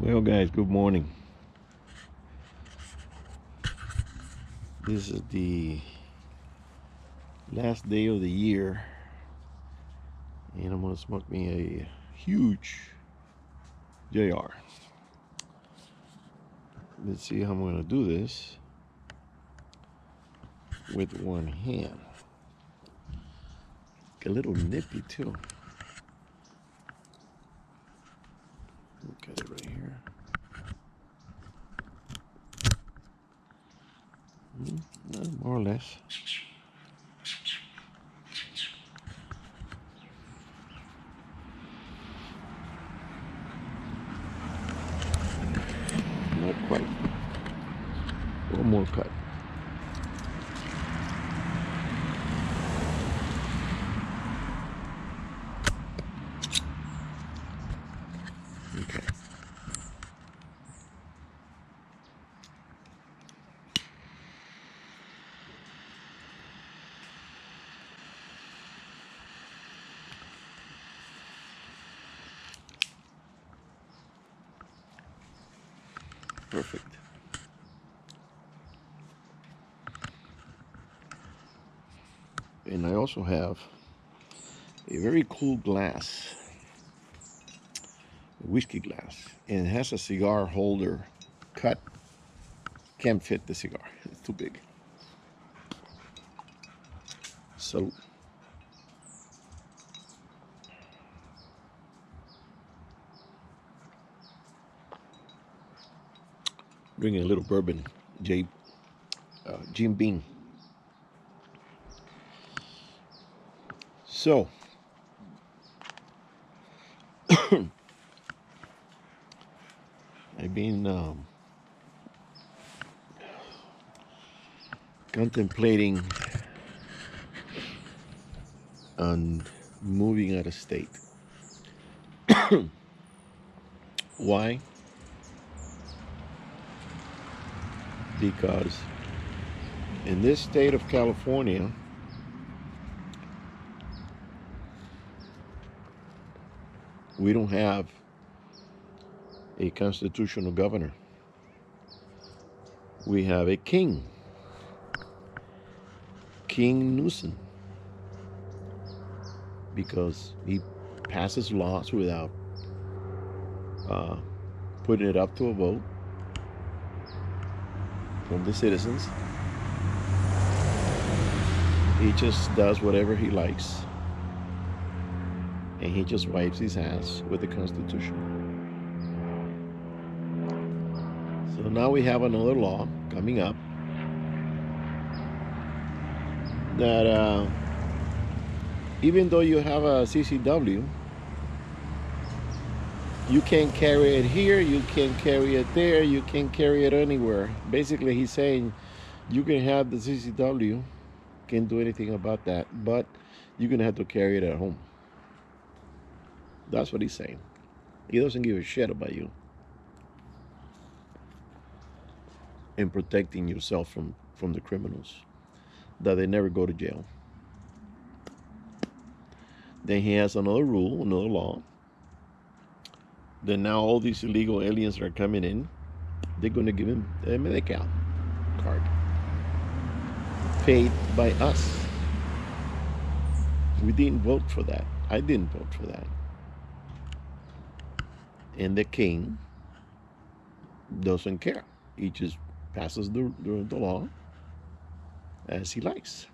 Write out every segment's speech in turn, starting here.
Well, guys, good morning. This is the last day of the year, and I'm gonna smoke me a huge JR. Let's see how I'm gonna do this with one hand. A little nippy too. Look at it right here. More or less. Not quite. One more cut. Okay. Perfect. And I also have a very cool glass, a whiskey glass, and it has a cigar holder cut. Can't fit the cigar, it's too big. So drinking a little bourbon, Jim Beam. So I've been contemplating on moving out of state. Why? Because in this state of California, we don't have a constitutional governor. We have a king, King Nuisances, because he passes laws without putting it up to a vote from the citizens. He just does whatever he likes, and he just wipes his ass with the Constitution. So now we have another law coming up that even though you have a CCW, you can't carry it here, you can't carry it there, you can't carry it anywhere. Basically, he's saying you can have the CCW, can't do anything about that, but you're gonna have to carry it at home. That's what he's saying. He doesn't give a shit about you and protecting yourself from the criminals, that they never go to jail. Then he has another rule, another law, that now all these illegal aliens that are coming in, they're going to give him a Medi-Cal card paid by us. We didn't vote for that. I didn't vote for that. And the king doesn't care. He just passes the law as he likes.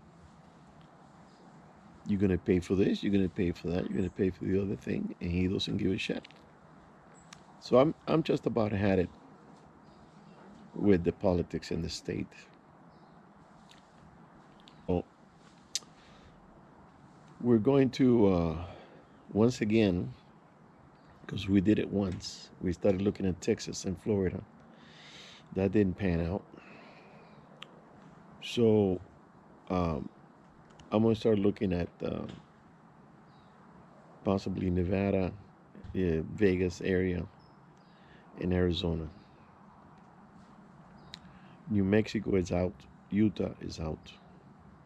You're going to pay for this, you're going to pay for that, you're going to pay for the other thing, and he doesn't give a shit. So I'm just about had it with the politics in the state. Oh, we're going to once again, because we did it once. We started looking at Texas and Florida. That didn't pan out. So I'm going to start looking at possibly Nevada, Vegas area, and Arizona. New Mexico is out. Utah is out.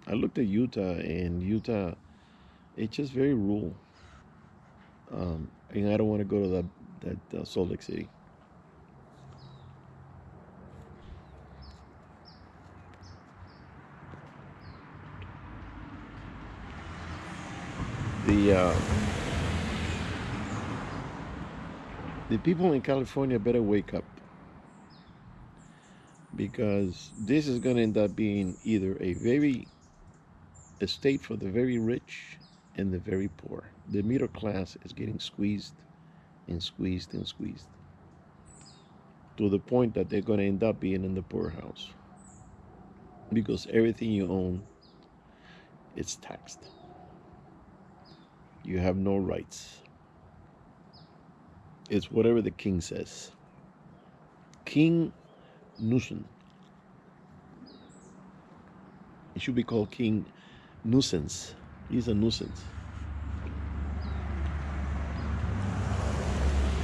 I looked at Utah, and Utah, it's just very rural. And I don't want to go to that Salt Lake City. The the people in California better wake up, because this is going to end up being either a state for the very rich and the very poor. The middle class is getting squeezed and squeezed and squeezed to the point that they're going to end up being in the poorhouse, because everything you own is taxed. You have no rights. It's whatever the king says. King Nuisance. It should be called King Nuisance. He's a nuisance.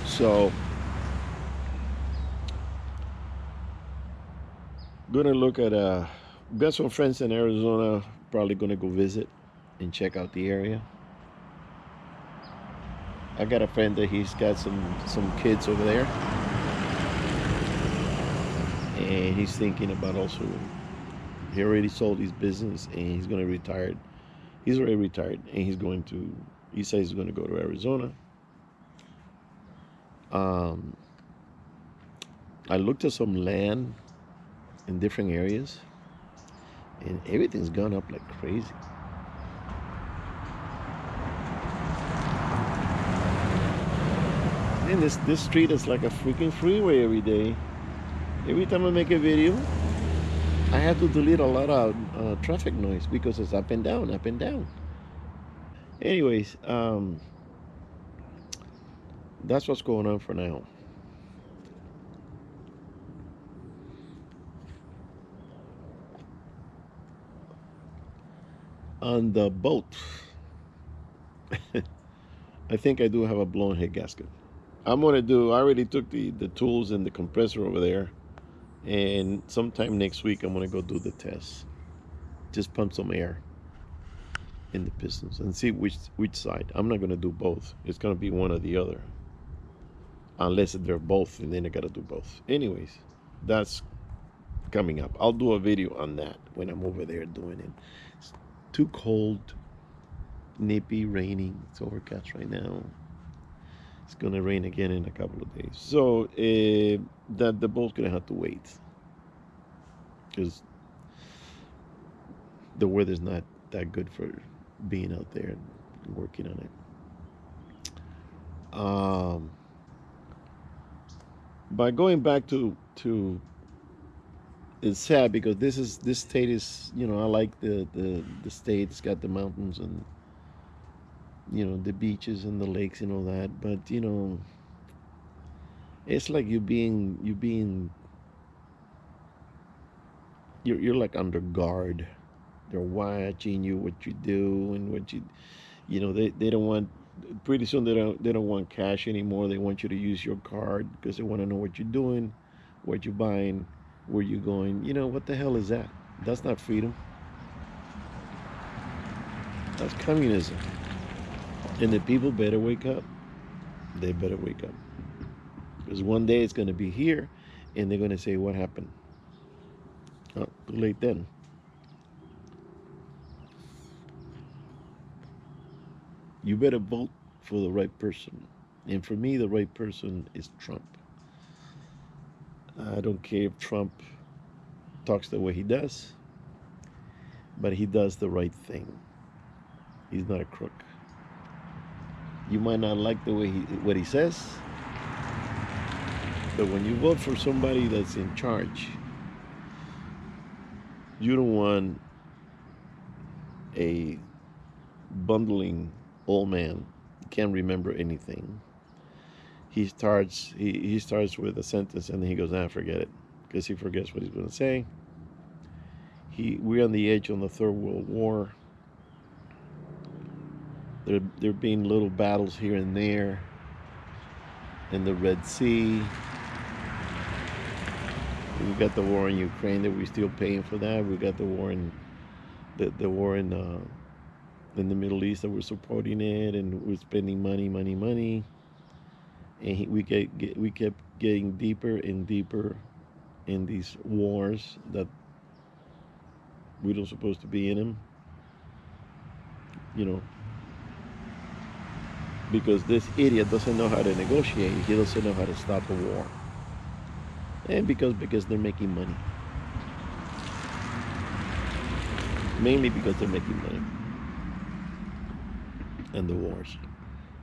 So, gonna look at got some friends in Arizona. Probably gonna go visit and check out the area. I got a friend that he's got some kids over there, and he's thinking about also. He already sold his business and he's gonna retire. He's already retired and he's going to. He says he's going to go to Arizona. Um, I looked at some land in different areas, and everything's gone up like crazy. And this street is like a freaking freeway every day. Every time I make a video, I have to delete a lot of traffic noise because it's up and down, up and down. Anyways, that's what's going on for now. On the boat, I think I do have a blown head gasket. I'm gonna do. I already took the tools and the compressor over there, and sometime next week I'm gonna go do the test. Just pump some air in the pistons and see which side. I'm not gonna do both. It's gonna be one or the other, unless they're both, and then I gotta do both. Anyways, that's coming up. I'll do a video on that when I'm over there doing it. It's too cold, nippy, raining. It's overcast right now. It's gonna rain again in a couple of days. So that the boat's gonna have to wait because the weather's not that good for being out there and working on it. By going back to it's sad because this state is, I like the state. It's got the mountains and the beaches and the lakes and all that, but it's like you're like under guard. They're watching you, what you do, and they don't want. Pretty soon they don't want cash anymore. They want you to use your card because they want to know what you're doing, what you're buying, where you're going. What the hell is that? That's not freedom. That's communism. And the people better wake up. They better wake up, because one day it's going to be here, and they're going to say, "What happened?" Oh, too late then. You better vote for the right person. And for me, the right person is Trump. I don't care if Trump talks the way he does, but he does the right thing. He's not a crook. You might not like the way what he says, but when you vote for somebody that's in charge, you don't want a bundling old man. He can't remember anything. He starts with a sentence and then he goes, forget it, because he forgets what he's going to say. We're on the edge on the Third World War. There being little battles here and there in the Red Sea. We got the war in Ukraine that we're still paying for that. We got the war in the war in the Middle East that we're supporting it, and we're spending money, money, money. And we kept getting deeper and deeper in these wars that we don't supposed to be in them. You know, because this idiot doesn't know how to negotiate. He doesn't know how to stop a war, and because they're making money, mainly because they're making money, and the wars.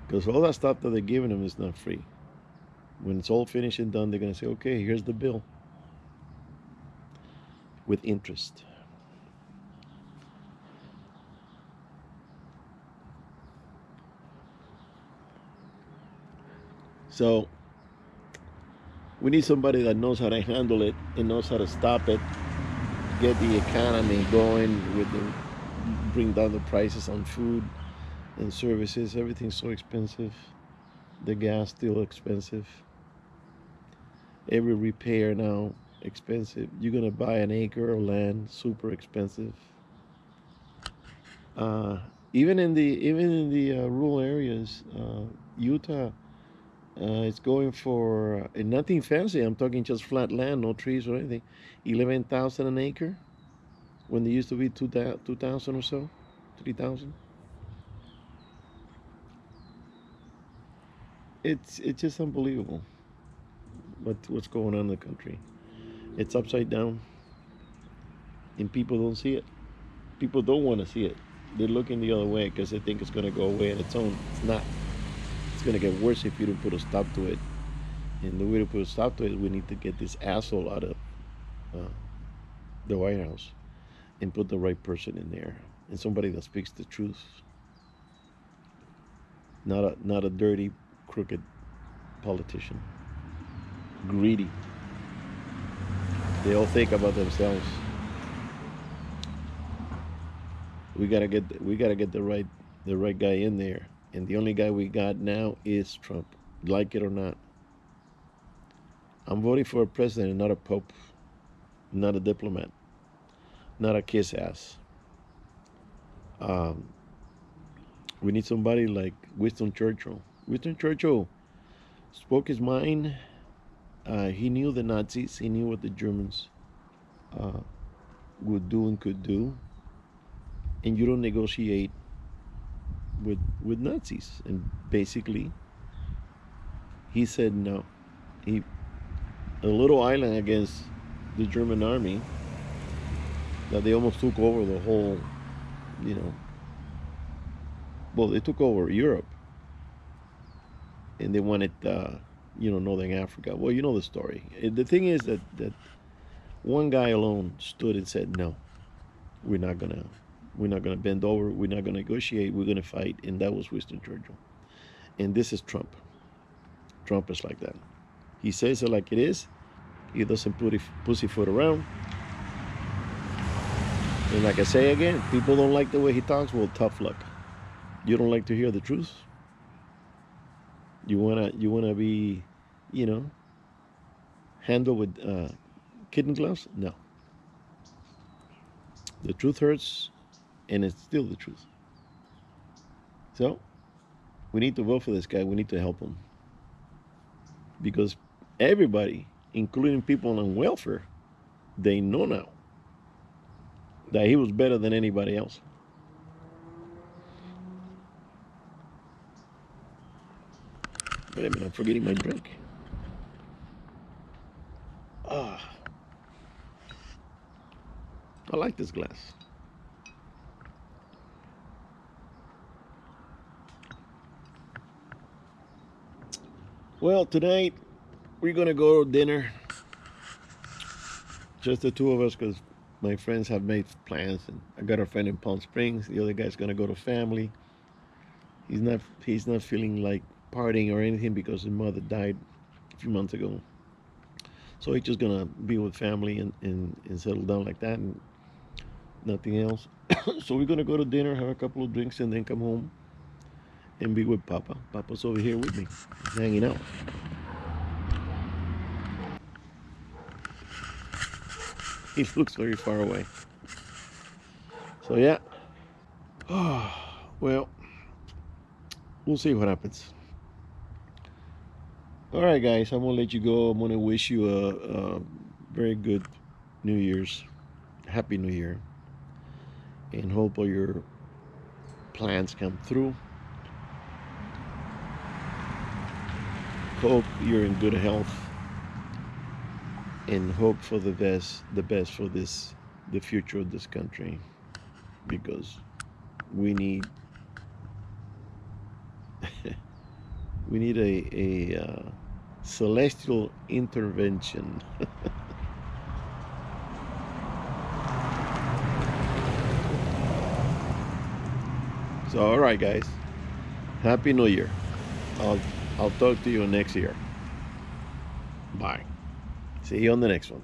Because all that stuff that they're giving them is not free. When it's all finished and done, they're gonna say, "Okay, here's the bill with interest." So we need somebody that knows how to handle it and knows how to stop it, get the economy going with the bring down the prices on food and services. Everything's so expensive. The gas still expensive. Every repair now expensive. You're gonna buy an acre of land, super expensive. Uh, even in the rural areas, Utah, it's going for nothing fancy. I'm talking just flat land, no trees or anything. 11,000 an acre when they used to be 2,000 or so, 3,000. It's just unbelievable what's going on in the country. It's upside down, and people don't see it. People don't want to see it. They're looking the other way because they think it's going to go away on its own. It's not. It's going to get worse if you don't put a stop to it. And the way to put a stop to it is we need to get this asshole out of uh, the White House and put the right person in there and somebody that speaks the truth, not a dirty, crooked politician, greedy. They all think about themselves. We gotta get the right guy in there, and the only guy we got now is Trump, like it or not. I'm voting for a president, not a pope, not a diplomat, not a kiss ass. Um, we need somebody like Winston Churchill. Winston Churchill spoke his mind. He knew the Nazis. He knew what the Germans uh, would do and could do. And you don't negotiate with Nazis. And basically, he said no. He a little island against the German army that they almost took over the whole, you know, well, they took over Europe and they wanted, Northern Africa. Well, you know the story. The thing is that one guy alone stood and said, "No, we're not gonna, we're not gonna bend over. We're not gonna negotiate. We're gonna fight." And that was Winston Churchill. And this is Trump. Trump is like that. He says it like it is. He doesn't pussyfoot around. And like I say again, people don't like the way he talks. Well, tough luck. You don't like to hear the truth. You wanna be, you know, handled with kitten gloves. No, the truth hurts, and it's still the truth. So we need to vote for this guy. We need to help him because everybody, including people on welfare, they know now that he was better than anybody else. Wait a minute, I'm forgetting my drink. Ah, I like this glass. Well, tonight we're gonna go to dinner, just the two of us, because my friends have made plans, and I got a friend in Palm Springs. The other guy's gonna go to family. He's not feeling like partying or anything because his mother died a few months ago. So he's just gonna be with family and settle down like that and nothing else. So we're gonna go to dinner, have a couple of drinks, and then come home and be with Papa. Papa's over here with me, hanging out. He looks very far away. So yeah. Well, we'll see what happens. All right, guys. I'm gonna let you go. I'm gonna wish you a very good New Year's, Happy New Year, and hope all your plans come through. Hope you're in good health, and hope for the best for the future of this country, because we need we need a celestial intervention. So, all right, guys. Happy New Year. I'll I'll talk to you next year. Bye. See you on the next one.